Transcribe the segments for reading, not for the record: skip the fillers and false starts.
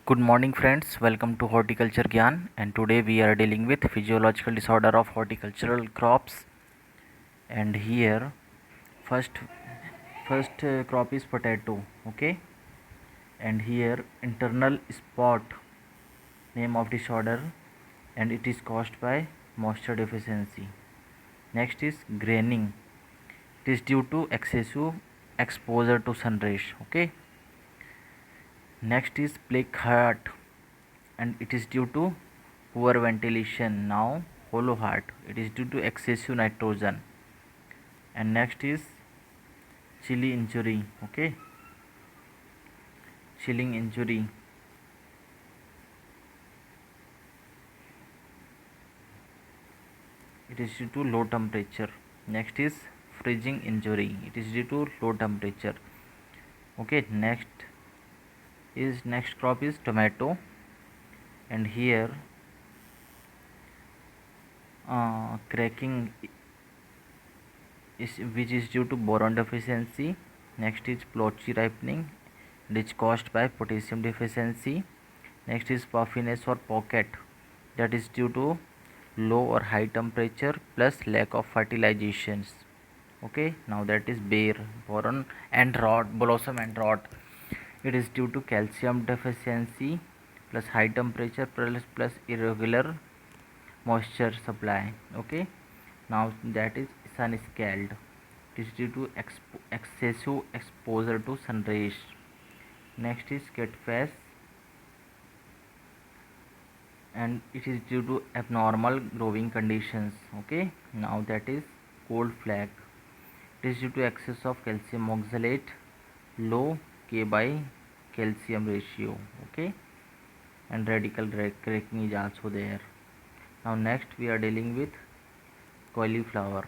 Good morning friends, welcome to Horticulture Gyan, and today we are dealing with physiological disorder of horticultural crops. And here first crop is potato, okay? And here internal spot, name of disorder, and it is caused by moisture deficiency. Next is graining. It is due to excessive exposure to sun rays, okay? Next is plague heart, and it is due to poor ventilation. Now hollow heart, it is due to excessive nitrogen. And next is chilly injury, okay? Chilling injury, it is due to low temperature. Next is freezing injury, it is due to low temperature. Okay, next crop is tomato, and here cracking is which is due to boron deficiency. Next is blotchy ripening, it is caused by potassium deficiency. Next is puffiness or pocket, that is due to low or high temperature plus lack of fertilizations. Okay, now that is bare boron and rot, blossom and rot, it is due to calcium deficiency plus high temperature plus irregular moisture supply. Okay, now that is sun scald, it is due to excessive exposure to sun rays. Next is catfish, and it is due to abnormal growing conditions. Okay, now that is cold flag, it is due to excess of calcium oxalate, low K by calcium ratio. Okay, and radical cracking is also there. Now next we are dealing with cauliflower.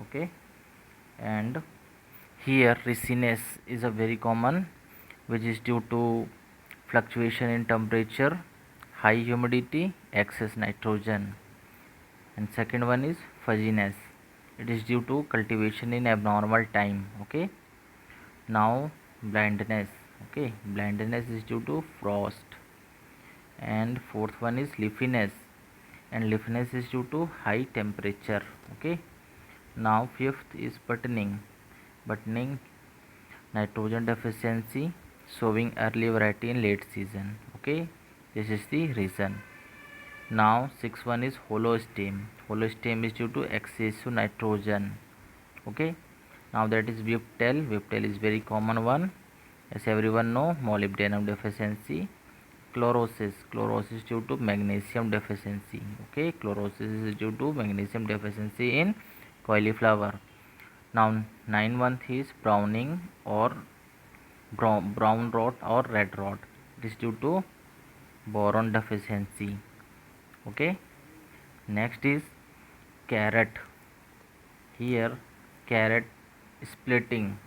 Okay, and here riciness is a very common, which is due to fluctuation in temperature, high humidity, excess nitrogen. And second one is fuzziness, it is due to cultivation in abnormal time. Okay, now blindness. Okay, blindness is due to frost. And fourth one is leafiness, and leafiness is due to high temperature. Okay, now fifth is buttoning, nitrogen deficiency, sowing early variety in late season. Okay, this is the reason. Now sixth one is hollow stem. Hollow stem is due to excessive nitrogen. Okay, now that is whiptail. Whiptail is very common one, as everyone know, molybdenum deficiency. Chlorosis due to magnesium deficiency. Okay, chlorosis is due to magnesium deficiency in cauliflower. Now 9 month is browning or brown rot or red rot, it is due to boron deficiency. Okay, next is carrot. Here carrot splitting,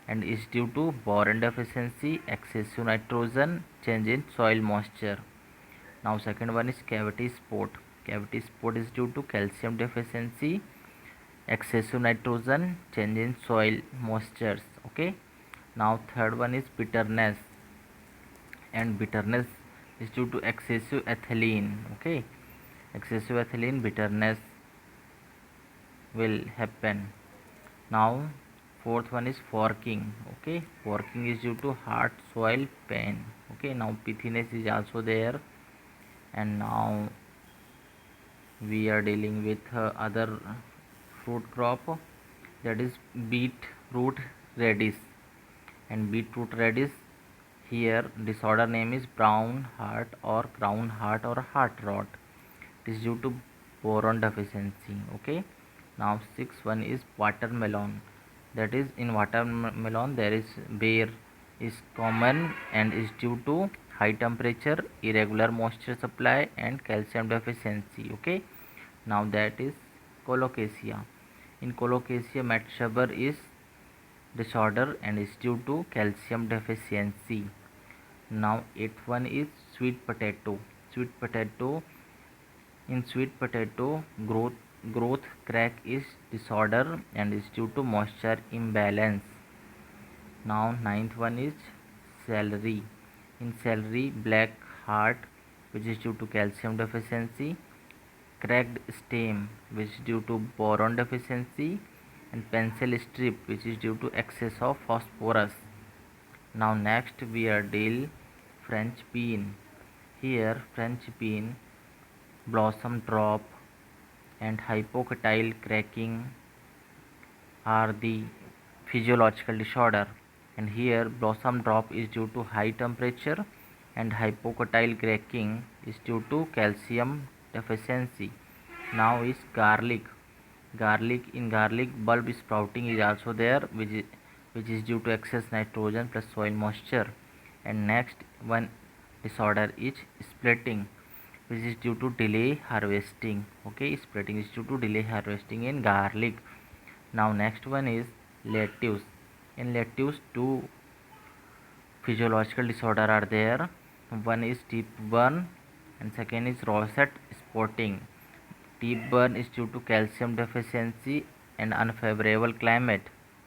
and is due to boron deficiency, excessive nitrogen, change in soil moisture. Now second one is cavity spot. Cavity spot is due to calcium deficiency, excessive nitrogen, change in soil moistures. Okay, now third one is bitterness, and bitterness is due to excessive ethylene. Okay, excessive ethylene bitterness will happen. Now fourth one is forking. Okay, forking is due to hard soil pain. Okay, now pithiness is also there. And now we are dealing with other fruit crop, that is beetroot radish. And beetroot radish, here disorder name is brown heart or crown heart or heart rot, it is due to boron deficiency. Okay, now sixth one is watermelon, that is in watermelon there is bear is common, and is due to high temperature, irregular moisture supply, and calcium deficiency. Okay, now that is colocasia. In colocasia Metsaber is disorder, and is due to calcium deficiency. Now eighth one is sweet potato. Sweet potato, in sweet potato growth crack is disorder, and is due to moisture imbalance. Now ninth one is celery. In celery, black heart, which is due to calcium deficiency. Cracked stem, which is due to boron deficiency. And pencil strip, which is due to excess of phosphorus. Now next we are deal French bean. Here French bean, blossom drop and hypocotyl cracking are the physiological disorder, and here blossom drop is due to high temperature and hypocotyl cracking is due to calcium deficiency. Now is garlic. In garlic, bulb sprouting is also there, which is due to excess nitrogen plus soil moisture. And next one disorder is splitting, which is due to delay harvesting. Okay, splitting is due to delay harvesting in garlic. Now next one is lettuce. In lettuce, two physiological disorder are there. One is deep burn and second is rosette spotting. Deep burn is due to calcium deficiency and unfavorable climate.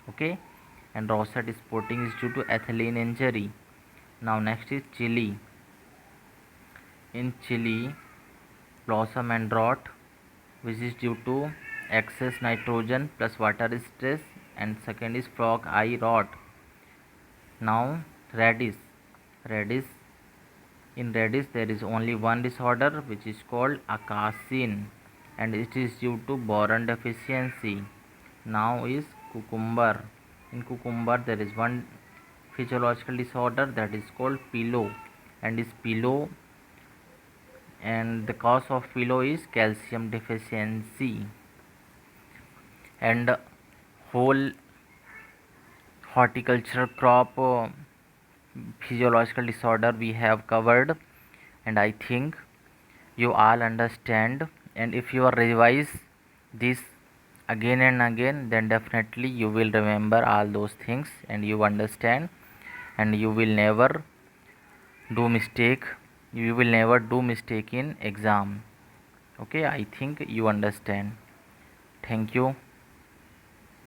Okay, and rosette spotting is due to ethylene injury. Now next is chili. In chili, blossom and rot, which is due to excess nitrogen plus water stress, and second is frog eye rot. Now radish. Radish In radish there is only one disorder, which is called acasin, and it is due to boron deficiency. Now is cucumber. In cucumber there is one physiological disorder, that is called pillow, and the cause of pillow is calcium deficiency. And whole horticultural crop physiological disorder we have covered, and I think you all understand. And if you revise this again and again, then definitely you will remember all those things and you understand, and you will never do mistake in exam. Okay, I think you understand. Thank you.